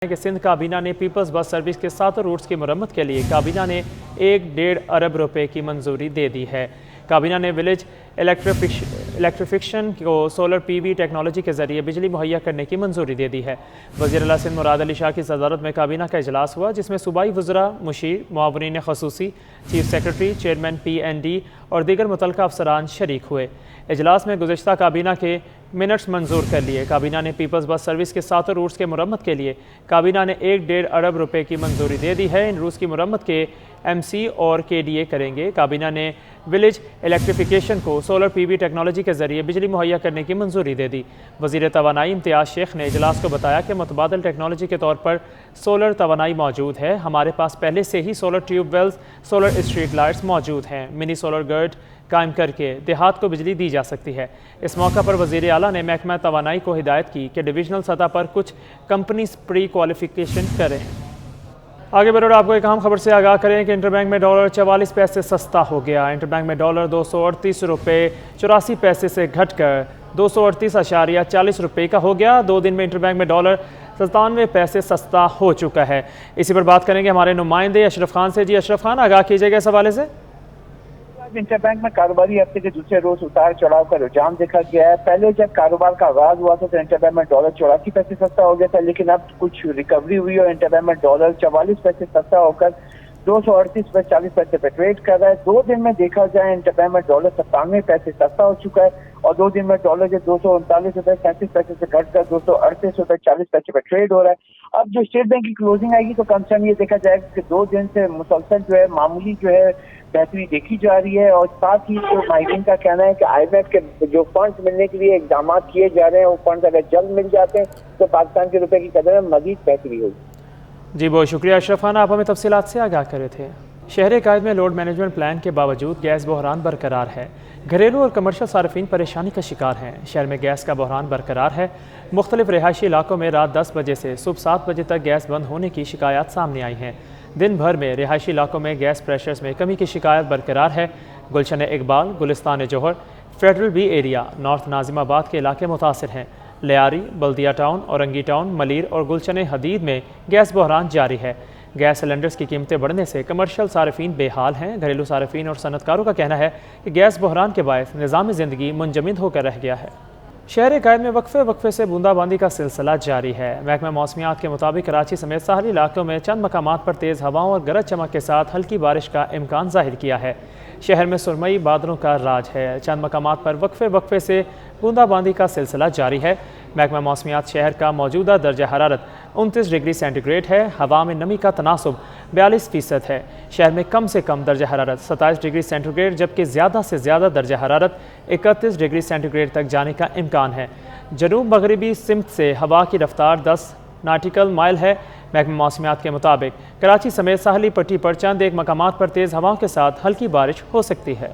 کہ سندھ کابینہ نے پیپلز بس سروس کے 7 روٹس کی مرمت کے لیے کابینہ نے 1.5 ارب روپے کی منظوری دے دی ہے۔ کابینہ نے ولیج الیکٹریفکیشن کو سولر پی وی ٹیکنالوجی کے ذریعے بجلی مہیا کرنے کی منظوری دے دی ہے۔ وزیر اعلیٰ سندھ مراد علی شاہ کی صدارت میں کابینہ کا اجلاس ہوا، جس میں صوبائی وزراء، مشیر، معاونین خصوصی، chief secretary, chairman P N D اور دیگر متعلقہ افسران شریک ہوئے۔ اجلاس میں گزشتہ کابینہ کے منٹس منظور کر لیے۔ کابینہ نے پیپلز بس سروس کے 7 روٹس کے مرمت کے لیے کابینہ نے 1.5 ارب روپے کی منظوری دے دی ہے۔ ان روٹس کی مرمت کے ایم سی اور کے ڈی اے کریں گے۔ کابینہ نے ولیج الیکٹریفیکیشن کو سولر پی وی ٹیکنالوجی کے ذریعے بجلی مہیا کرنے کی منظوری دے دی۔ وزیر توانائی امتیاز شیخ نے اجلاس کو بتایا کہ متبادل ٹیکنالوجی کے طور پر سولر توانائی موجود ہے۔ ہمارے پاس پہلے سے ہی solar tube wells, solar street lights موجود ہیں۔ منی سولر گرڈ قائم کر کے دیہات کو بجلی دی جا سکتی ہے۔ اس موقع پر وزیر اعلیٰ نے محکمہ توانائی کو ہدایت کی کہ ڈویژنل سطح پر کچھ کمپنیز پری کوالیفیکیشن کریں۔ آگے بڑھ آپ کو ایک اہم خبر سے آگاہ کریں کہ انٹر بینک میں ڈالر 44 پیسے سستا ہو گیا۔ انٹر بینک میں ڈالر 238 روپے 84 پیسے سے گھٹ کر 238.40 روپے کا ہو گیا۔ 2 دن میں انٹر بینک میں ڈالر 97 پیسے سستا ہو چکا ہے۔ اسی پر بات کریں گے ہمارے نمائندے اشرف خان سے۔ جی اشرف خان، آگاہ کیجیے گا اس حوالے سے۔ انٹر بینک میں کاروباری ہفتے کے دوسرے روز اتار چڑھاؤ کا رجحان دیکھا گیا ہے۔ پہلے جب کاروبار کا آغاز ہوا تھا تو انٹر بینک میں ڈالر 84 پیسے سستا ہو گیا تھا، لیکن اب کچھ ریکوری ہوئی اور انٹر بینک میں ڈالر 44 پیسے سستا ہو کر 238.40 پیسے پہ ٹریڈ کر رہا ہے۔ 2 دن میں دیکھا جائے انٹر بینک میں ڈالر 97 پیسے سستا ہو چکا ہے اور 2 دن میں ڈالر جو 239.37 پیسے سے گھٹ کر 238.40 پیسے پہ ٹریڈ ہو رہا ہے۔ اب جو اسٹیٹ بینک کی کلوزنگ آئے گی تو کم سے کم یہ دیکھا جائے گا کہ 2 دن سے مسلسل جو ہے معمولی جو ہے بہتری دیکھی جا رہی ہے، اور ساتھ ہی جو ماہرین کا کہنا ہے کہ آئی ایم ایف کے جو فنڈز ملنے کے لیے اقدامات کیے جا رہے ہیں، وہ فنڈز اگر جلد مل جاتے ہیں تو پاکستان کے روپے کی قدر میں مزید بہتری ہوگی۔ جی بہت شکریہ اشرف خان، آپ ہمیں تفصیلات سے آگاہ کر رہے تھے۔ شہر قائد میں لوڈ مینجمنٹ پلان کے باوجود گیس بحران برقرار ہے۔ گھریلو اور کمرشل صارفین پریشانی کا شکار ہیں۔ شہر میں گیس کا بحران برقرار ہے۔ مختلف رہائشی علاقوں میں رات 10 بجے سے صبح 7 بجے تک گیس بند ہونے کی شکایات سامنے آئی ہیں۔ دن بھر میں رہائشی علاقوں میں گیس پریشرز میں کمی کی شکایت برقرار ہے۔ گلشن اقبال، گلستان جوہر، فیڈرل بی ایریا، نارتھ ناظم آباد کے علاقے متاثر ہیں۔ لیاری، بلدیہ ٹاؤن، اورنگی ٹاؤن، ملیر اور گلشن حدید میں گیس بحران جاری ہے۔ گیس سلنڈرز کی قیمتیں بڑھنے سے کمرشل صارفین بے حال ہیں۔ گھریلو صارفین اور صنعت کاروں کا کہنا ہے کہ گیس بحران کے باعث نظام زندگی منجمد ہو کر رہ گیا ہے۔ شہر قائد میں وقفے سے بوندا باندی کا سلسلہ جاری ہے۔ محکمہ موسمیات کے مطابق کراچی سمیت ساحلی علاقوں میں چند مقامات پر تیز ہواؤں اور گرج چمک کے ساتھ ہلکی بارش کا امکان ظاہر کیا ہے۔ شہر میں سرمئی بادلوں کا راج ہے۔ چند مقامات پر وقفے سے بوندا باندی کا سلسلہ جاری ہے۔ محکمہ موسمیات شہر کا موجودہ درجہ حرارت 29 ڈگری سینٹی گریڈ ہے۔ ہوا میں نمی کا تناسب 42% ہے۔ شہر میں کم سے کم درجہ حرارت 27 ڈگری سینٹی گریڈ جبکہ زیادہ سے زیادہ درجہ حرارت 31 ڈگری سینٹی گریڈ تک جانے کا امکان ہے۔ جنوب مغربی سمت سے ہوا کی رفتار 10 ناٹیکل مائل ہے۔ محکمہ موسمیات کے مطابق کراچی سمیت ساحلی پٹی پر چند ایک مقامات پر تیز ہواؤں کے ساتھ ہلکی بارش ہو سکتی ہے۔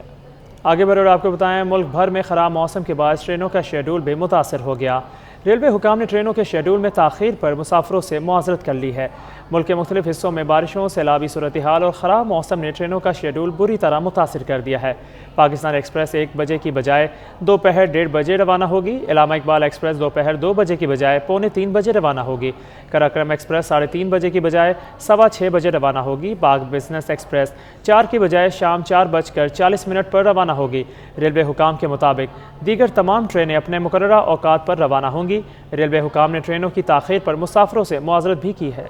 آگے بڑھ اور آپ کو بتائیں، ملک بھر میں خراب موسم کے باعث ٹرینوں کا شیڈول بھی متاثر ہو گیا۔ ریلوے حکام نے ٹرینوں کے شیڈول میں تاخیر پر مسافروں سے معذرت کر لی ہے۔ ملک کے مختلف حصوں میں بارشوں، سیلابی صورتحال اور خراب موسم نے ٹرینوں کا شیڈول بری طرح متاثر کر دیا ہے۔ پاکستان ایکسپریس 1 بجے کی بجائے دوپہر 1:30 بجے روانہ ہوگی۔ علامہ اقبال ایکسپریس دوپہر 2 بجے کی بجائے 2:45 بجے روانہ ہوگی۔ قراقرم ایکسپریس 3:30 بجے کی بجائے 6:15 بجے روانہ ہوگی۔ پاک بزنس ایکسپریس 4 کی بجائے شام 4:40 پر روانہ ہوگی۔ ریلوے حکام کے مطابق دیگر تمام ٹرینیں اپنے مقررہ اوقات پر روانہ ہوں گی۔ ریلوے حکام نے ٹرینوں کی تاخیر پر مسافروں سے معذرت بھی کی ہے۔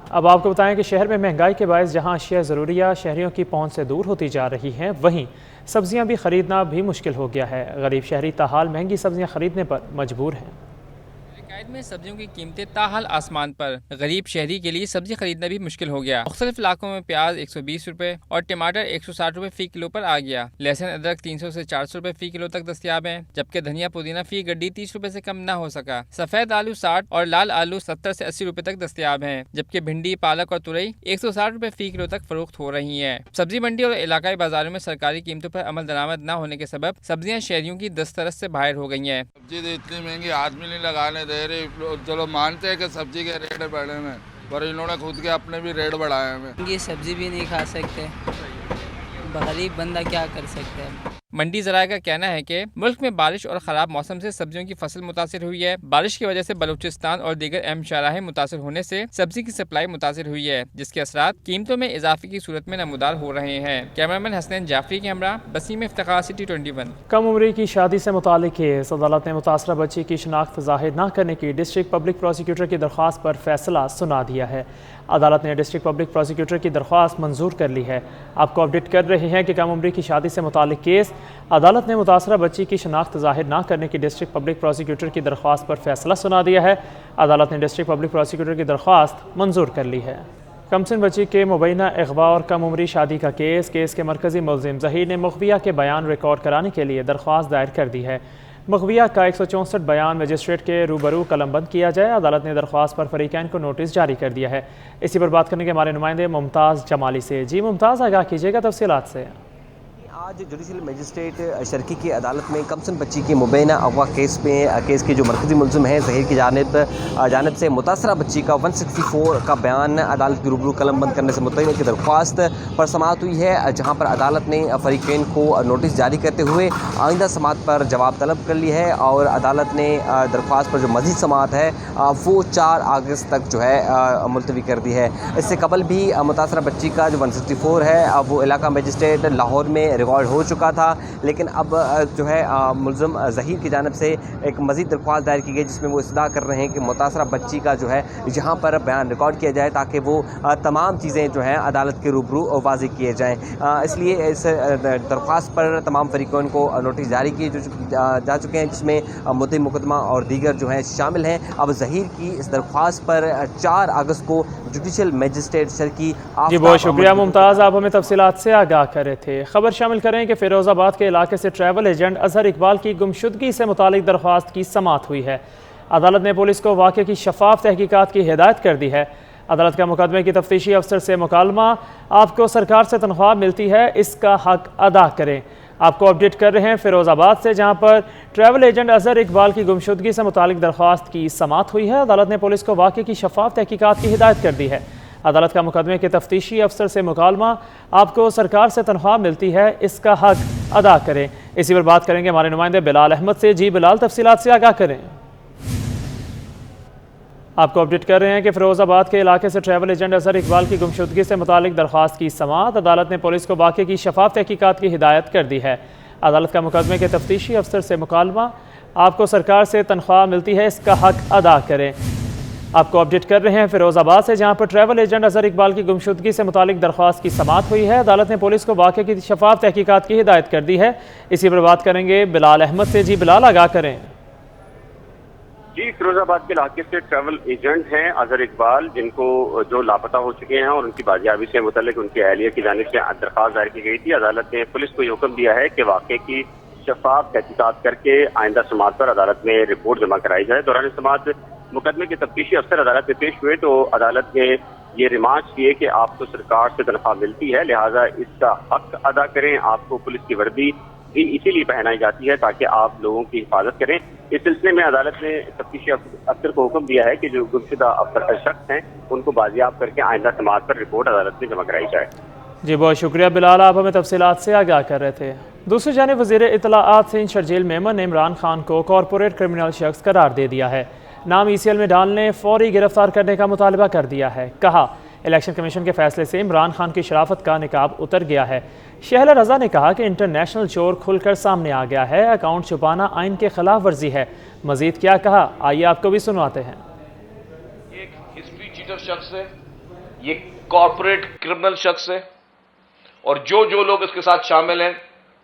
اب آپ کو بتائیں کہ شہر میں مہنگائی کے باعث جہاں اشیاء ضروریہ شہریوں کی پہنچ سے دور ہوتی جا رہی ہیں، وہیں سبزیاں بھی خریدنا بھی مشکل ہو گیا ہے۔ غریب شہری تاحال مہنگی سبزیاں خریدنے پر مجبور ہیں۔ قائد میں سبزیوں کی قیمتیں تاحال آسمان پر، غریب شہری کے لیے سبزی خریدنا بھی مشکل ہو گیا۔ مختلف علاقوں میں پیاز 120 روپے اور ٹماٹر 160 روپے فی کلو پر آ گیا۔ لہسن ادرک 300 سے 400 روپے فی کلو تک دستیاب ہیں، جبکہ دھنیا پودینہ فی گڈی 30 روپے سے کم نہ ہو سکا۔ سفید آلو 60 اور لال آلو 70 سے 80 روپے تک دستیاب ہیں، جبکہ بھنڈی، پالک اور ترئی 160 روپے فی کلو تک فروخت ہو رہی ہیں۔ سبزی منڈی اور علاقائی بازاروں میں سرکاری قیمتوں پر عمل درآمد نہ ہونے کے سبب سبزیاں شہریوں کی دسترس سے باہر ہو گئی ہیں۔ سبزی اتنی مہنگی آدمی نہیں لگانے دے رہی، چلو مانتے ہیں کہ سبزی کے ریٹ بڑھے ہیں، پر انہوں نے خود کے اپنے بھی ریٹ بڑھائے ہیں۔ یہ سبزی بھی نہیں کھا سکتے، غریب بندہ کیا کر سکتے ہیں۔ मंडी ज़राए का कहना है कि मुल्क में बारिश और ख़राब मौसम से सब्जियों की फसल मुतासिर हुई है। बारिश की वजह से बलूचिस्तान और दीगर अहम शराहें मुतासिर होने से सब्जी की सप्लाई मुतासिर हुई है, जिसके असरात कीमतों में इजाफे की सूरत में नमूदार हो रहे हैं। कैमरामैन हसनैन जाफरी के हमरा बसीम इफ्तिखार, सिटी 21। कम उम्री की शादी से मुतालिक केस, अदालत ने मुतासरा बच्ची की शनाख्त ज़ाहिर न करने की डिस्ट्रिक्ट पब्लिक प्रोसिक्यूटर की दरख्वास्त पर फैसला सुना दिया है। अदालत ने डिस्ट्रिक्ट पब्लिक प्रोसिक्यूटर की दरख्वास्त मंजूर कर ली है। आपको अपडेट कर रहे हैं कि कम उम्री की शादी से मुतालिक केस, अदालत ने मुतासरा बच्ची की शनाख्त ज़ाहिर न करने की डिस्ट्रिक्ट पब्लिक प्रोसिक्यूटर की दरख्वास्त पर फैसला सुना दिया है। अदालत ने डिस्ट्रिक्ट पब्लिक प्रोसिक्यूटर की दरख्वास्त मंजूर कर ली है। कमसिन बच्ची के मुबैना अगवा और कम उम्री शादी का केस के मरकज़ी मुलजिम ज़हीर ने मुखबिया के बयान रिकॉर्ड कराने के लिए दरख्वास्त दायर कर दी है। मुखबिया का 164 बयान मजिस्ट्रेट के रूबरू कलमबंद किया जाए। अदालत ने दरख्वास्त पर फरीकैन को नोटिस जारी कर दिया है। इसी पर बात करने के हमारे नुमाइंदे मुमताज़ जमाली से। जी मुमताज़, आगाह कीजिएगा तफसीलात से। आज जुडिशल मजिस्ट्रेट शर्की की अदालत में कमसिन बच्ची के मुबैना अगवा केस के जो मरकज़ी मुलजिम हैं ज़हीर की जानब से मुतासरा बच्ची का 164 का बयान अदालत के रूबरू कलमबंद करने से मुतय्यन की दरख्वास्त पर समाअत हुई है, जहाँ पर अदालत ने फरीकैन को नोटिस जारी करते हुए आइंदा समाअत पर जवाब तलब कर ली है। और अदालत ने दरख्वास्त पर जो मज़ीद समाअत है वो 4 अगस्त तक जो है मुलतवी कर दी है। इससे कबल भी मुतासरा बच्ची का जो 164 है वो इलाका मजिस्ट्रेट लाहौर में रिकॉर्ड हो चुका था, लेकिन अब जो है मुलज़िम ज़हीर की जानिब से एक मज़ीद दरख्वास्त दायर की गई, जिसमें वो इस्तदा कर रहे हैं कि मुतासरा बच्ची का जो है यहाँ पर बयान रिकॉर्ड किया जाए ताकि वो तमाम चीज़ें जो हैं अदालत के रूबरू वाज़ेह किए जाएँ। इसलिए इस दरख्वास्त पर तमाम फरीक़ों को नोटिस जारी किए जा चुके हैं, जिसमें मुद्दई मुकदमा और दीगर जो हैं शामिल हैं। अब ज़हीर की इस दरख्वास्त पर 4 अगस्त को जुडिशल मजिस्ट्रेट शर्की। जी बहुत शुक्रिया मुमताज़, आप हमें तफसीलात से आगाह कर रहे थे। खबर शामिल करें कि फिरोज़ाबाद के इलाके से ट्रैवल एजेंट अजहर इकबाल की गुमशुदगी से मुतालिक दरख्वास्त की समाअत हुई है। अदालत ने पुलिस को वाक़े की शफाफ तहकीकात की हिदायत कर दी है। अदालत का मुकदमे की तफ्तीशी अफसर से मुकालमा, आपको सरकार से तनख्वाह मिलती है, इसका हक अदा करें। आपको अपडेट कर रहे हैं फिरोज़ाबाद से, जहां पर ट्रैवल एजेंट अजहर इकबाल की गुमशुदगी से मुतालिक दरख्वास्त की समाअत हुई है। अदालत ने पुलिस को वाक़े की शफाफ तहकीकात की हिदायत कर दी है। अदालत का मुकदमे के तफ्तीशी अफसर से मुकालमा, आपको सरकार से तनख्वाह मिलती है, इसका हक अदा करें। इसी पर बात करेंगे हमारे नुमाइंदे बिलाल अहमद से। जी बिलाल, तफसीलात से आगाह करें। आपको अपडेट कर रहे हैं कि फिरोज़ाबाद के इलाके से ट्रैवल एजेंट अजहर इकबाल की गुमशुदगी से मुतालिक दरख्वास्त की समाअत। अदालत ने पुलिस को वाक़े की शफाफ तहकीकात की हिदायत कर दी है। अदालत का मुकदमे के तफ्तीशी अफसर से मुकालमा, आपको सरकार से तनख्वाह मिलती है, इसका हक अदा करें। आपको अपडेट कर रहे हैं फिरोज़ाबाद से, जहां पर ट्रैवल एजेंट अजहर इकबाल की गुमशुदगी से मुतालिक दरख्वास्त की समाअत हुई है। अदालत ने पुलिस को वाक़े की शफाफ तहकीकात की हिदायत कर दी है। इसी पर बात करेंगे बिलाल अहमद से। जी बिलाल, आगाह करें। जी, फिरोजाबाद के इलाके से ट्रैवल एजेंट हैं अजहर इकबाल, जिनको जो लापता हो चुके हैं और उनकी बाजियाबी से मुतल्लिक उनकी अहलिया की जानिब से दरख्वास्त दायर की गई थी। अदालत ने पुलिस को ये हुक्म दिया है कि वाक़े की शफाफ तहकीकात करके आइंदा समाअत पर अदालत में रिपोर्ट जमा कराई जाए। दौरान समाअत मुकदमे के तफ्तीशी अफसर अदालत में पेश हुए तो अदालत ने ये रिमार्क्स किए कि आपको सरकार से तनख्वाह मिलती है, लिहाजा इसका हक अदा करें। आपको पुलिस की वर्दी भी इसीलिए पहनाई जाती है ताकि आप लोगों की हिफाजत करें। इस सिलसिले में अदालत ने तफ्तीशी अफसर को हुक्म दिया है कि जो गुमशुदा शख्स हैं उनको बाजियाब करके आइंदा समाअत पर रिपोर्ट अदालत में जमा कराई जाए। जी बहुत शुक्रिया बिलाल, आप हमें तफसीलात से आगाह कर रहे थे। दूसरी जानिब वज़ीर इत्तलाआत सिंध शर्जील मेमन ने इमरान खान को कॉरपोरेट क्रिमिनल शख्स करार दे दिया है। नाम ECL में डालने, फौरी गिरफ्तार करने का मुतालबा कर दिया है। कहा, इलेक्शन कमीशन के फैसले से इमरान खान की शराफत का निकाब उतर गया है। शहला रजा ने कहा कि इंटरनेशनल चोर खुलकर सामने आ गया है, अकाउंट छुपाना आइन के खिलाफ वर्जी है। मजीद क्या कहा, आइए आपको भी सुनवाते हैं। एक हिस्ट्री चीटर शख्स है, ये कॉर्पोरेट क्रिमिनल शख्स है और जो लोग इसके साथ शामिल हैं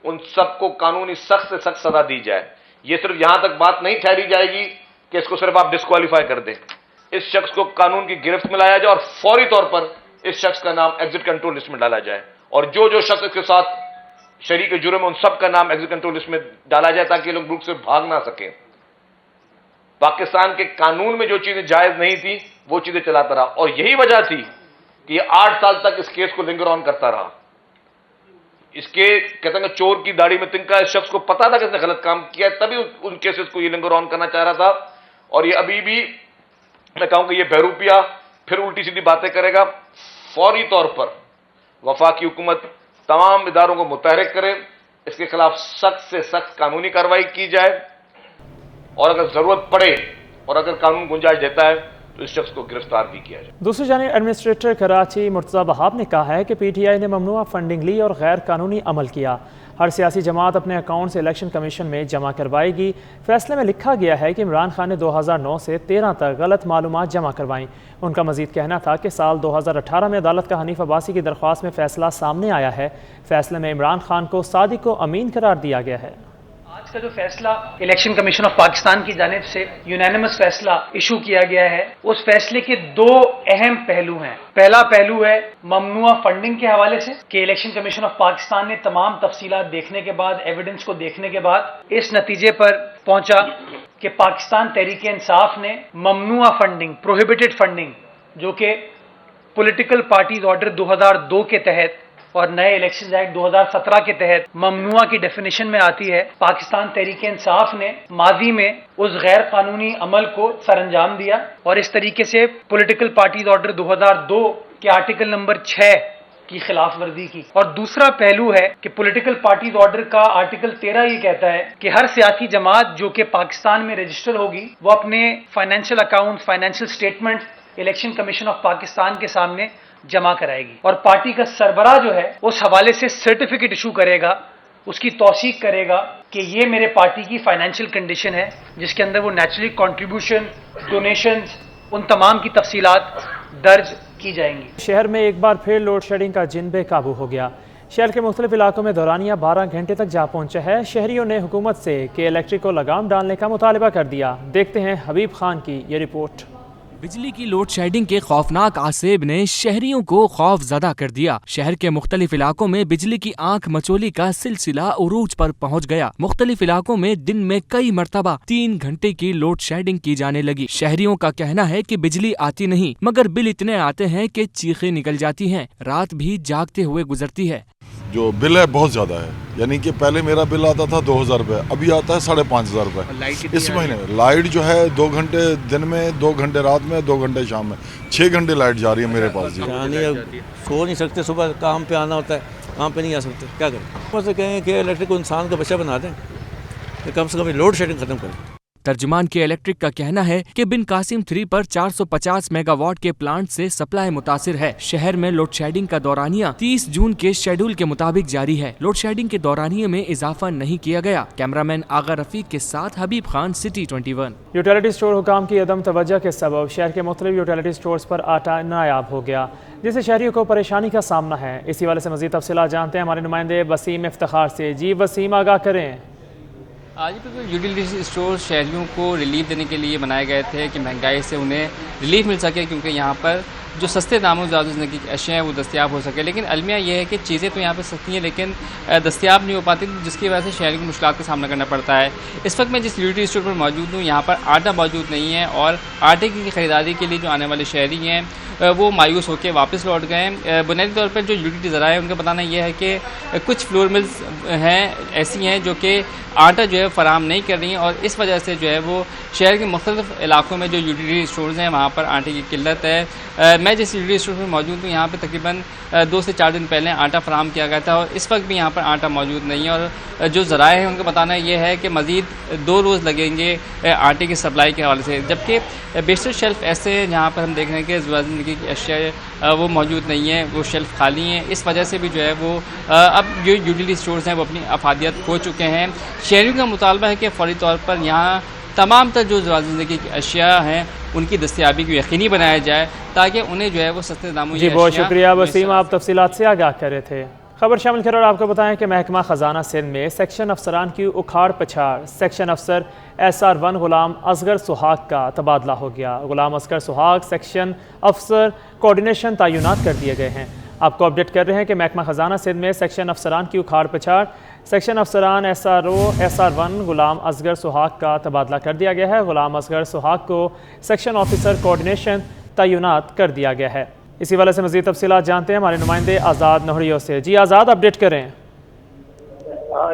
उन सबको कानूनी सख्त से सख्त सजा दी जाए। ये सिर्फ यहां तक बात नहीं ठहरी जाएगी कि इसको सिर्फ आप डिस्क्वालीफाई कर दें। इस शख्स को कानून की गिरफ्त में लाया जाए और फौरी तौर पर इस शख्स का नाम एग्जिट कंट्रोल लिस्ट में डाला जाए और जो शख्स इसके साथ शरीक जुर्म है उन सब का नाम एग्जिट कंट्रोल लिस्ट में डाला जाए ताकि ये लोग मुल्क से भाग ना सकें। पाकिस्तान के कानून में जो चीजें जायज नहीं थी वो चीजें चलाता रहा और यही वजह थी कि ये 8 साल तक इस केस को लिंगर ऑन करता रहा। इसके कहते हैं चोर की दाढ़ी में तिनका, इस शख्स को पता था कि इसने गलत काम किया, तभी उन केसेस को ये लिंगर ऑन करना चाह रहा था और ये अभी भी मैं कहूंगा ये बहरूपिया फिर उल्टी सीधी बातें करेगा। फौरी तौर पर वफाकी हुकूमत तमाम इदारों को मुतहरिक करे, इसके खिलाफ सख्त से सख्त कानूनी कार्रवाई की जाए और अगर जरूरत पड़े और अगर कानून गुंजाइश देता है तो इस शख्स को गिरफ्तार भी किया जाए। दूसरी जानिब एडमिनिस्ट्रेटर कराची मुर्तज़ा वहाब ने कहा है कि PTI ने ममनुआ फंडिंग ली और गैर कानूनी अमल किया। हर सियासी जमात अपने अकाउंट से इलेक्शन कमीशन में जमा करवाएगी। फैसले में लिखा गया है कि इमरान खान ने 2009 से 13 तक गलत मालूमात जमा करवाईं। उनका मजीद कहना था कि साल 2018 में अदालत का हनीफ अब्बासी की दरख्वास्त में फैसला सामने आया है। फैसले में इमरान खान को सादिक व अमीन करार दिया गया है। आज का जो फैसला इलेक्शन कमीशन ऑफ पाकिस्तान की जानिब से यूनानिमस फैसला इशू किया गया है, उस फैसले के दो अहम पहलू हैं। पहला पहलू है ममनुआ फंडिंग के हवाले से कि इलेक्शन कमीशन ऑफ पाकिस्तान ने तमाम तफसीलात देखने के बाद, एविडेंस को देखने के बाद इस नतीजे पर पहुंचा कि पाकिस्तान तहरीक इंसाफ ने ममनुआ फंडिंग, प्रोहिबिटेड फंडिंग, जो कि पॉलिटिकल पार्टीज ऑर्डर 2002 के तहत और नए इलेक्शन एक्ट 2017 के तहत ममनुआ की डेफिनेशन में आती है, पाकिस्तान तहरीक इंसाफ ने माजी में उस गैर कानूनी अमल को सरअंजाम दिया और इस तरीके से पॉलिटिकल पार्टीज ऑर्डर 2002 के आर्टिकल नंबर 6 की खिलाफ वर्जी की। और दूसरा पहलू है कि पॉलिटिकल पार्टीज ऑर्डर का आर्टिकल 13 ये कहता है कि हर सियासी जमात जो कि पाकिस्तान में रजिस्टर होगी वो अपने financial account, financial statement election commission of Pakistan के सामने जमा कराएगी और पार्टी का सरबराह जो है उस हवाले से सर्टिफिकेट इशू करेगा, उसकी तौसीक करेगा कि ये मेरे पार्टी की फाइनेंशियल कंडीशन है, जिसके अंदर वो नेचुरली कंट्रीब्यूशन, डोनेशंस, उन तमाम की तफसीलात दर्ज की जाएंगी। शहर में एक बार फिर लोड शेडिंग का जिन बेकाबू हो गया। शहर के मुख्तलिफ इलाकों में दौरानिया 12 घंटे तक जा पहुंचा है। शहरियों ने हुकूमत से कि इलेक्ट्रिक को लगाम डालने का मुतालबा कर दिया। देखते हैं हबीब खान की ये रिपोर्ट। बिजली की लोड शेडिंग के खौफनाक आसेब ने शहरियों को खौफजदा कर दिया। शहर के मुख्तलिफ इलाकों में बिजली की आंख मचोली का सिलसिला उरूज पर पहुंच गया। मुख्तलिफ इलाकों में दिन में कई मरतबा 3 घंटे की लोड शेडिंग की जाने लगी। शहरियों का कहना है कि बिजली आती नहीं, मगर बिल इतने आते हैं कि चीखें निकल जाती हैं। रात भी जागते हुए गुजरती है। जो बिल है बहुत ज़्यादा है, यानी कि पहले मेरा बिल आता था 2000 रुपये, अभी आता है 5,500 रुपये इस महीने में। लाइट जो है 2 घंटे दिन में, 2 घंटे रात में, 2 घंटे शाम में, 6 घंटे लाइट जा रही है मेरे पास। जी सो नहीं सकते, सुबह काम पे आना होता है, काम पे नहीं आ सकते, क्या करें। बस कहें कि इलेक्ट्रिक को इंसान का बच्चा बना दें, कम से कम लोड शेडिंग खत्म करें। तर्जुमान के इलेक्ट्रिक का कहना है कि बिन कासिम 3 पर 450 मेगावाट के प्लांट से सप्लाई मुतासिर है। शहर में लोड शेडिंग का दौरानिया 30 जून के शेड्यूल के मुताबिक जारी है। लोड शेडिंग के दौरानिये में इजाफा नहीं किया गया। कैमरामैन आगा रफीक के साथ हबीब खान, सिटी 21। यूटिलिटी स्टोर हुकाम की अदम तवज्जो के सबब शहर के मुख्तलिफ यूटिलिटी स्टोर्स पर आटा नायाब हो गया, जिससे शहरियों को परेशानी का सामना है। इसी वाले से मज़ीद तफसीलात जानते हैं हमारे नुमाइंदे वसीम इफ्तिखार से। जी वसीम, आगाह करें। आज भी यूटिलिटी स्टोर शहरियों को रिलीफ देने के लिए बनाए गए थे कि महंगाई से उन्हें रिलीफ मिल सके, क्योंकि यहाँ पर जो सस्ते दामों ज़्यादा ज़िंदगी की अशिया हैं वो दस्तियाब हो सके। लेकिन अलमिया यह है कि चीज़ें तो यहाँ पर सस्ती हैं लेकिन दस्तियाब नहीं हो पाती, जिसकी वजह से शहरी को मुश्किलात का सामना करना पड़ता है। इस वक्त मैं जिस यूटिलिटी स्टोर पर मौजूद हूँ, यहाँ पर आटा मौजूद नहीं है और आटे की ख़रीदारी के लिए जो आने वाले शहरी हैं वो मायूस होकर वापस लौट गए हैं। बुनियादी तौर पर जो यूटिलिटी ज़राए हैं उनका बताना यह है कि कुछ फ्लोर मिल्स हैं ऐसी हैं जो कि आटा जो है फ़राहम नहीं कर रही हैं और इस वजह से जो है वो शहर के मुख्तलिफ इलाकों में जो यूटिलिटी स्टोर्स हैं वहाँ पर आटे की किल्लत है। मैं जिस यूटिलिटी स्टोर पर मौजूद हूँ यहाँ पर तकरीबन 2 से 4 दिन पहले आटा फराहम किया गया था और इस वक्त भी यहाँ पर आटा मौजूद नहीं है। और जो ज़राए हैं उनका बताना यह है कि मज़ीद 2 रोज़ लगेंगे आटे की सप्लाई के हवाले से, जबकि बेशतर शेल्फ ऐसे हैं जहाँ पर हम देख रहे हैं कि ज़िंदगी की अशिया वो मौजूद नहीं है, वो शेल्फ खाली हैं। इस वजह से भी जो है वो अब जो यूटिलिटी स्टोर्स हैं वो अपनी अफादियत खो चुके हैं। शहरियों का मुतालबा है कि फौरी तौर पर यहाँ तमाम तर जो ज़िंदगी की अशिया हैं उनकी दस्तियाबी को यकीनी बनाया जाए ताकि उन्हें जो है वो सस्ते दामों। जी बहुत शुक्रिया वसीम, आप तफसीलात से आगाह कर रहे थे। खबर शामिल कर और आपको बताएं कि महकमा ख़जाना सिंध में सेक्शन अफसरान की उखाड़ पछाड़ सेक्शन अफसर SR1 गुलाम असगर सुहाग का तबादला हो गया। गुलाम असगर सुहाग सेक्शन अफसर कोऑर्डिनेशन तैनात कर दिए गए हैं। आपको अपडेट कर रहे हैं कि महकमा ख़जाना सिंध में सेक्शन अफसरान की उखाड़ पछाड़ सेक्शन अफसरान SR1 गुलाम असगर सुहाग का तबादला कर दिया गया है। गुलाम असगर सुहाग को सेक्शन ऑफिसर कोऑर्डिनेशन तैनात कर दिया गया है। इसी वाले से मज़ीद तफसीलात जानते हैं हमारे नुमाइंदे आज़ाद नहरियों से। जी आज़ाद, अपडेट करें।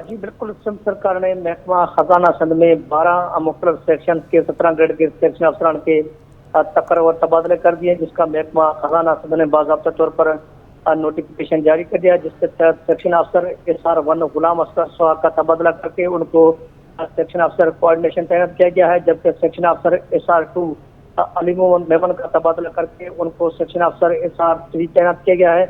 जी बिल्कुल, सिंध सरकार ने महकमा खजाना सिंध में 12 मुख्तलिफ सेक्शन के 17 ग्रेड के सेक्शन अफसरान के तकर और तबादले कर दिए, जिसका महकमा खजाना सिंध ने बाज़ाब्ता तौर पर नोटिफिकेशन जारी कर दिया, जिसके तहत सेक्शन अफसर SR1 गुलाम अस्कर सोहाग का तबादला करके उनको सेक्शन अफसर कोऑर्डिनेशन तैनात किया गया है, जबकि सेक्शन अफसर SR2 अली मोहम्मद मेमन का तबादला करके उनको सेक्शन अफसर SR3 तैनात किया गया है।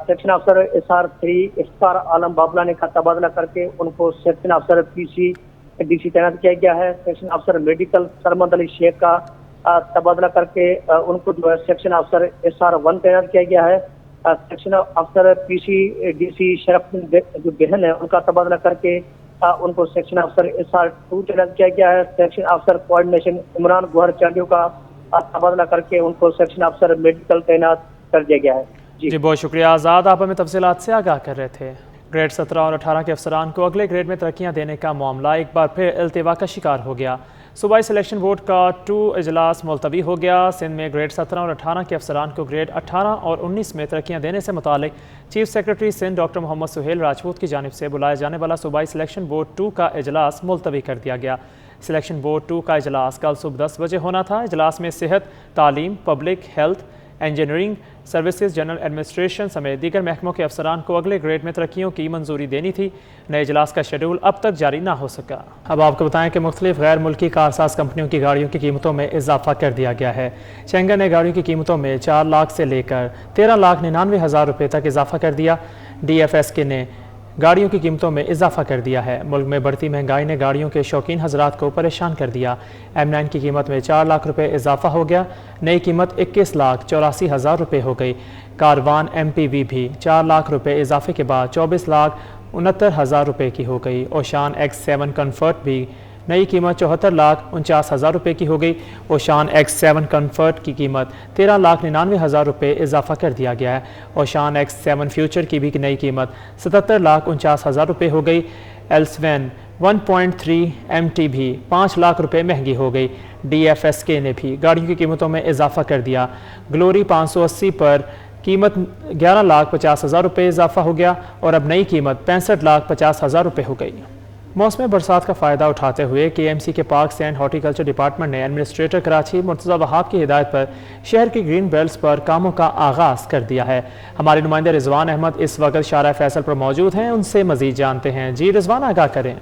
सेक्शन अफसर SR3 इफ्तार आलम बाबलानी का तबादला करके उनको सेक्शन अफसर PC DC तैनात किया गया है। सेक्शन अफसर मेडिकल सरमद अली शेख का तबादला करके उनको जो है सेक्शन अफसर SR1 तैनात किया गया है। सेक्शन अफसर PC DC शरफ जो बहन है उनका तबादला करके उनको सेक्शन अफसर SR2 तैनात किया गया है। सेक्शन अफसर कोऑर्डिनेशन इमरान गुहर चांडियो का तबादला करके उनको सेक्शन अफसर मेडिकल तैनात कर दिया गया है। जी बहुत शुक्रिया आज़ाद, आप हमें तफसीलात से आगाह कर रहे थे। ग्रेड 17 और 18 के अफसरान को अगले ग्रेड में तरक्कियाँ देने का मामला एक बार फिर इल्तिवा का शिकार हो गया। सूबाई सिलेक्शन बोर्ड का 2 इजलास मुलतवी हो गया। सिंध में ग्रेड 17 और 18 के अफसरान को ग्रेड 18 और 19 में तरक्कियाँ देने से मुतालिक chief secretary Sindh doctor Mohammad Suhail Rajput की जानिब से बुलाया जाने वाला सूबाई सिलेक्शन बोर्ड 2 का इजलास मुलतवी कर दिया गया। सिलेक्शन बोर्ड 2 का इजलास कल सुबह 10 बजे होना था। इजलास में सेहत, तालीम, public health, engineering services, general administration समेत दीगर महकमों के अफसरान को अगले ग्रेड में तरक्कियों की मंजूरी देनी थी। नए इजलास का शेड्यूल अब तक जारी ना हो सका। अब आपको बताएं कि मुख्तलिफ गैर मुल्की कारसाज कंपनियों की गाड़ियों की कीमतों में इजाफा कर दिया गया है। शेंगा ने गाड़ियों की कीमतों में 4 लाख से लेकर 13,99,000 रुपये तक इजाफा कर दिया। DFSK ने गाड़ियों की कीमतों में इजाफा कर दिया है। मुल्क में बढ़ती महंगाई ने गाड़ियों के शौकीन हजरात को परेशान कर दिया। M9 की कीमत में 4 लाख रुपए इजाफा हो गया। नई कीमत 21,84,000 रुपये हो गई। कारवान MPV भी 4 लाख रुपए इजाफे के बाद 24,69,000 रुपये की हो गई। ओशान X7 कम्फर्ट भी नई कीमत 74,49,000 रुपये की हो गई। ओशान X7 कम्फर्ट की कीमत 13,99,000 रुपये इजाफा कर दिया गया है। ओशान X7 फ्यूचर की भी नई कीमत 77,49,000 रुपये हो गई। एल्सवेन 1.3 MT भी 5 लाख रुपये महंगी हो गई। DFSK ने भी गाड़ियों की कीमतों में इजाफा कर दिया। ग्लोरी 580 पर कीमत 11,50,000 रुपये इजाफा हो गया और अब नई कीमत 65,50,000 रुपये हो गई। मौसम बरसात का फ़ायदा उठाते हुए KMC के पार्क्स एंड हॉर्टिकल्चर डिपार्टमेंट ने एडमिनिस्ट्रेटर कराची मुर्तज़ा वहाब की हिदायत पर शहर की ग्रीन बेल्ट्स पर कामों का आगाज़ कर दिया है। हमारे नुमाइंदे रिजवान अहमद इस वक्त शारा फैसल पर मौजूद हैं, उनसे मज़ीद जानते हैं। जी रिजवान, आगाह करें।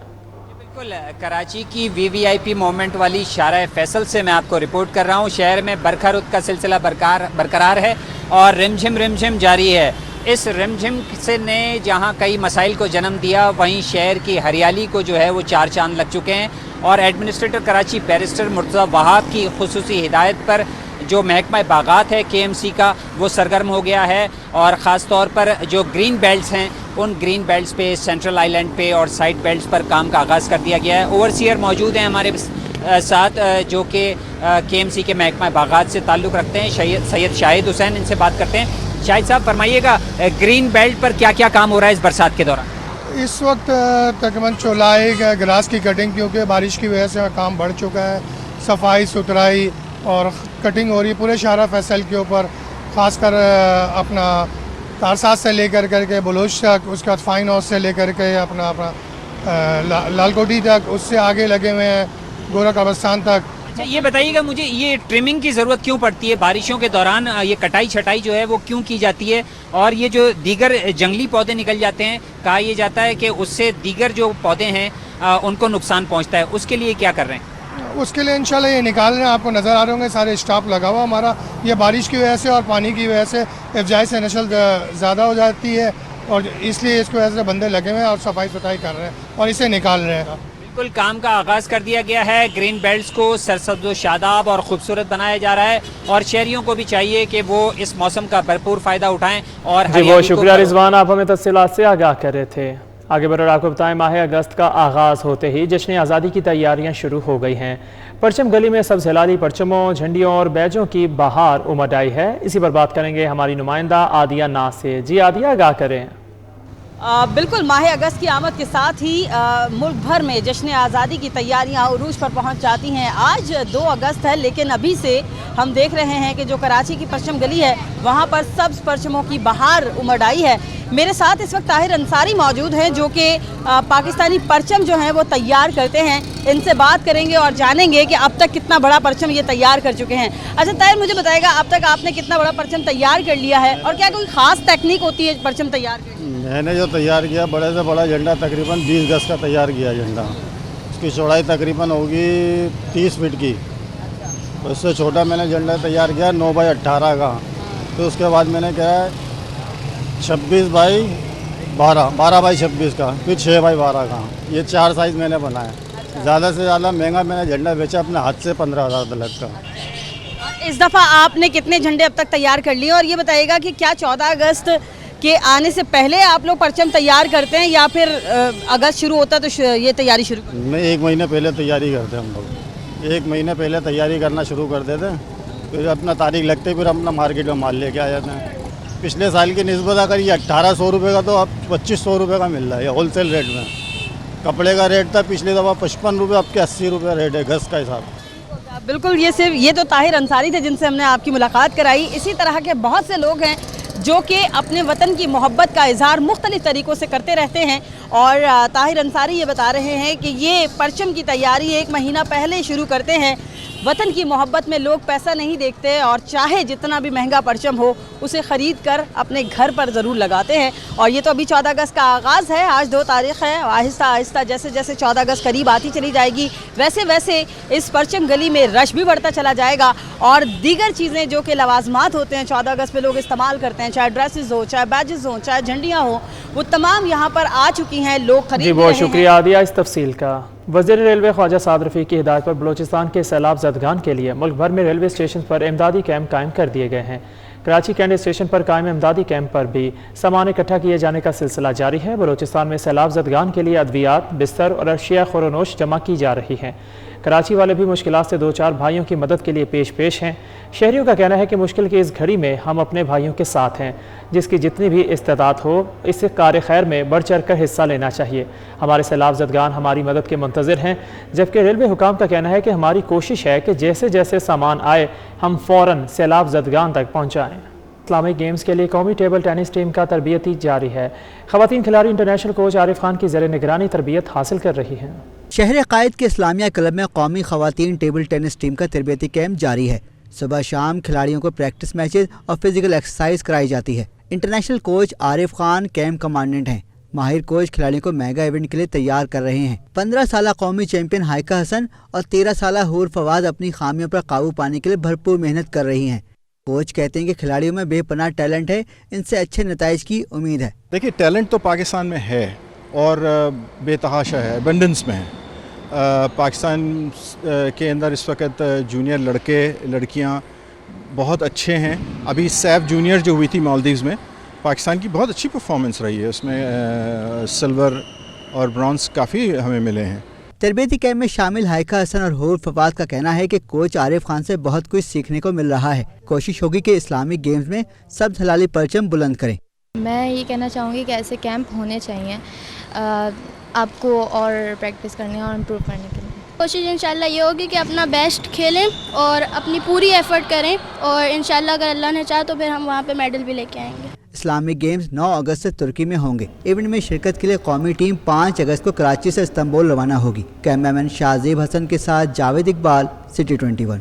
बिल्कुल, कराची की VVIP मोमेंट वाली शारा फैसल से मैं आपको रिपोर्ट कर रहा हूँ। शहर में बरखा रुत का सिलसिला बरकरार है और रिमझिम जारी है। इस रिमझिम से ने जहां कई मसाइल को जन्म दिया, वहीं शहर की हरियाली को जो है वो 4 चांद लग चुके हैं। और एडमिनिस्ट्रेटर कराची बैरिस्टर मुर्तज़ा वहाब की खुसूसी हिदायत पर जो महकमा बागात है KMC का, वो सरगर्म हो गया है। और ख़ास तौर पर जो ग्रीन बेल्ट्स हैं, उन ग्रीन बेल्ट्स पे, सेंट्रल आइलैंड पे और साइड बेल्ट्स पर काम का आगाज़ कर दिया गया है। ओवरसीयर मौजूद हैं हमारे साथ जो कि KMC के महकमा बागात से ताल्लुक़ रखते हैं, सैयद शाहिद हुसैन, इनसे बात करते हैं। शाहिद साहब, फरमाइएगा ग्रीन बेल्ट पर क्या क्या काम हो रहा है इस बरसात के दौरान? इस वक्त तकरीबन चौलाई ग्रास की कटिंग, क्योंकि बारिश की वजह से काम बढ़ चुका है, सफाई सुथराई और कटिंग हो रही है पूरे शारा फैसल के ऊपर, ख़ासकर अपना तारसाज से लेकर करके बलोच तक, उसके बाद फाइन हाउस से लेकर के अपना लालकोटी तक, उससे आगे लगे हुए हैं गोरा कब्रिस्तान तक। अच्छा, ये बताइएगा मुझे, ये ट्रिमिंग की ज़रूरत क्यों पड़ती है बारिशों के दौरान? ये कटाई छटाई जो है वो क्यों की जाती है? और ये जो दीगर जंगली पौधे निकल जाते हैं, कहा यह जाता है कि उससे दीगर जो पौधे हैं उनको नुकसान पहुंचता है, उसके लिए क्या कर रहे हैं? उसके लिए इंशाल्लाह ये निकाल रहे हैं। आपको नज़र आ रहे होंगे सारे स्टाफ लगा हुआ हमारा। ये बारिश की वजह से और पानी की वजह से अफजाई से नस्ल ज़्यादा हो जाती है और इसलिए इसकी वजह से बंदे लगे हुए हैं और सफाई सुथराई कर रहे हैं और इसे निकाल रहे हैं। बिल्कुल, काम का आगाज़ कर दिया गया है। ग्रीन बेल्ट्स को सरसब्ज़ व शादाब और ख़ूबसूरत बनाया जा रहा है और शहरियों को भी चाहिए कि वो इस मौसम का भरपूर फ़ायदा उठाएँ। और जी बहुत शुक्रिया रिजवान, आप हमें तफसीलात से आगाह कर रहे थे। आगे बढ़कर आपको बताएं, माह अगस्त का आगाज़ होते ही जश्न आज़ादी की तैयारियां शुरू हो गई हैं। परचम गली में सब्ज़ हिलाली परचमों, झंडियों और बैजों की बहार उमड़ आई है। इसी पर बात करेंगे हमारी नुमाइंदा आदिया नाज से। जी आदिया, आगाह करें। बिल्कुल माह अगस्त की आमद के साथ ही मुल्क भर में जश्न आज़ादी की तैयारियां उरूज पर पहुंच जाती हैं। आज 2 अगस्त है, लेकिन अभी से हम देख रहे हैं कि जो कराची की परचम गली है वहां पर सब्ज़ परचमों की बहार उमड़ आई है। मेरे साथ इस वक्त ताहिर अंसारी मौजूद हैं जो कि पाकिस्तानी परचम जो हैं वो तैयार करते हैं। इनसे बात करेंगे और जानेंगे कि अब तक कितना बड़ा परचम ये तैयार कर चुके हैं। अच्छा ताहिर, मुझे बताएगा अब तक आपने कितना बड़ा परचम तैयार कर लिया है और क्या कोई ख़ास टेक्निक होती है परचम तैयार करने? मैंने जो तैयार किया, बड़े से बड़ा झंडा तकरीबन 20 गज का तैयार किया झंडा। उसकी चौड़ाई तकरीबन होगी 30 फीट की। उससे छोटा मैंने झंडा तैयार किया 9 बाई 18 का। तो उसके बाद मैंने क्या 26 बाई 12, 12 बाई 26 का, फिर 6 बाई 12 का। ये 4 साइज़ मैंने बनाया। ज़्यादा से ज़्यादा महंगा मैंने झंडा बेचा अपने हाथ से 15,000 तक का। इस दफ़ा आपने कितने झंडे अब तक तैयार कर लिए? और ये बताइएगा कि क्या 14 अगस्त के आने से पहले आप लोग परचम तैयार करते हैं या फिर अगस्त शुरू होता है तो ये तैयारी शुरू करते हैं? नहीं, 1 महीने पहले तैयारी करते हैं हम लोग। 1 महीने पहले तैयारी करना शुरू कर देते हैं, फिर अपना तारीख लगते फिर अपना मार्केट में माल लेके आ जाते हैं। पिछले साल की निस्बत अगर ये 1800 रुपये का तो अब 2500 रुपये का मिल रहा है होल सेल रेट में। कपड़े का रेट था पिछली दफ़ा 55 रुपये, अब के 80 रुपये रेट है गज का हिसाब। बिल्कुल, ये तो ताहिर अंसारी थे जिनसे हमने आपकी मुलाकात कराई। इसी तरह के बहुत से लोग हैं जो कि अपने वतन की मोहब्बत का इजहार मुख्तलिफ तरीक़ों से करते रहते हैं। और ताहिर अंसारी ये बता रहे हैं कि ये परचम की तैयारी 1 महीना पहले शुरू करते हैं। वतन की मोहब्बत में लोग पैसा नहीं देखते और चाहे जितना भी महंगा परचम हो उसे ख़रीद कर अपने घर पर ज़रूर लगाते हैं। और ये तो अभी 14 अगस्त का आगाज़ है, आज 2 तारीख़ है। आहिस्ता आहिस्ता जैसे जैसे 14 अगस्त करीब आती चली जाएगी वैसे वैसे इस परचम गली में रश भी बढ़ता चला जाएगा। और दीगर चीज़ें जो कि लवाजमात होते हैं 14 अगस्त पे लोग इस्तेमाल करते हैं, चाहे ड्रेसेस हो, चाहे बैजेस हो, चाहे झंडियाँ हो, वो तमाम यहाँ पर आ चुकी हैं, लोग खरीद जी। बहुत शुक्रिया आदिया इस तफसील का। वज़ीर रेलवे ख्वाजा साद रफ़ी की हिदायत पर बलूचिस्तान के सैलाब ज़दगान के लिए मुल्क भर में रेलवे स्टेशन पर इमदादी कैंप कायम कर दिए गए हैं। कराची कैंट स्टेशन पर कायम इमदादी कैंप पर भी सामान इकट्ठा किए जाने का सिलसिला जारी है। बलूचिस्तान में सैलाब ज़दगान के लिए अद्वियात, बिस्तर और अशिया खुरनोश जमा की जा रही हैं। कराची वाले भी मुश्किलात से 2-4 भाइयों की मदद के लिए पेश हैं। शहरियों का कहना है कि मुश्किल की इस घड़ी में हम अपने भाइयों के साथ हैं। जिसकी जितनी भी इस्तेदाद हो इस कार खैर में बढ़ चढ़ कर हिस्सा लेना चाहिए। हमारे सैलाब ज़दगान हमारी मदद के मुंतज़िर हैं, जबकि रेलवे हुकाम का कहना है कि हमारी कोशिश है कि जैसे जैसे सामान आए हम फ़ौरन सैलाब ज़दगान तक पहुँचाएँ। इस्लामिक गेम्स के लिए कौमी टेबल टेनिस टीम का तरबियती जारी है। ख़वातीन खिलाड़ी इंटरनेशनल कोच आरिफ खान की ज़ेर निगरानी तरबियत हासिल कर रही हैं। शहर कायद के इस्लामिया क्लब में कौमी ख़वातीन टेबल टेनिस टीम का तरबियती कैंप जारी है। सुबह शाम खिलाड़ियों को प्रैक्टिस मैचेस और फिजिकल एक्सरसाइज कराई जाती है। International coach Arif Khan camp commandant हैं। माहिर कोच खिलाड़ियों को मेगा इवेंट के लिए तैयार कर रहे हैं। 15 साल कौमी चैंपियन हाइका हसन और 13 साल हूर फवाद अपनी खामियों पर काबू पाने के लिए भरपूर मेहनत कर रही हैं। कोच कहते हैं कि खिलाड़ियों में बेपनाह टैलेंट है, इनसे अच्छे नताइज की उम्मीद है। देखिए, टैलेंट तो पाकिस्तान में है और बेतहाशा है, एबंडेंस में है। पाकिस्तान के अंदर इस वक्त जूनियर लड़के लड़कियां बहुत अच्छे हैं। अभी सैफ जूनियर जो हुई थी मालदीव्स में, पाकिस्तान की बहुत अच्छी परफॉर्मेंस रही है। उसमें सिल्वर और ब्रॉन्ज काफ़ी हमें मिले हैं। तरबियती कैंप में शामिल हाइका हसन और हूर फवाद का कहना है कि कोच आरिफ खान से बहुत कुछ सीखने को मिल रहा है। कोशिश होगी कि इस्लामिक गेम्स में सब हलाली परचम बुलंद करें। मैं ये कहना चाहूँगी कि ऐसे कैंप होने चाहिए आपको और प्रैक्टिस करने और इम्प्रूव करने के लिए। कोशिश इंशाल्लाह ये होगी कि अपना बेस्ट खेलें और अपनी पूरी एफर्ट करें और इंशाल्लाह अगर अल्लाह ने चाहा तो फिर हम वहाँ पे मेडल भी लेके आएंगे। इस्लामिक गेम्स 9 अगस्त से तुर्की में होंगे। इवेंट में शिरकत के लिए कौमी टीम 5 अगस्त को कराची से इस्तांबुल रवाना होगी। कैमरामैन शाहजेब हसन के साथ जावेद इकबाल, सिटी 21।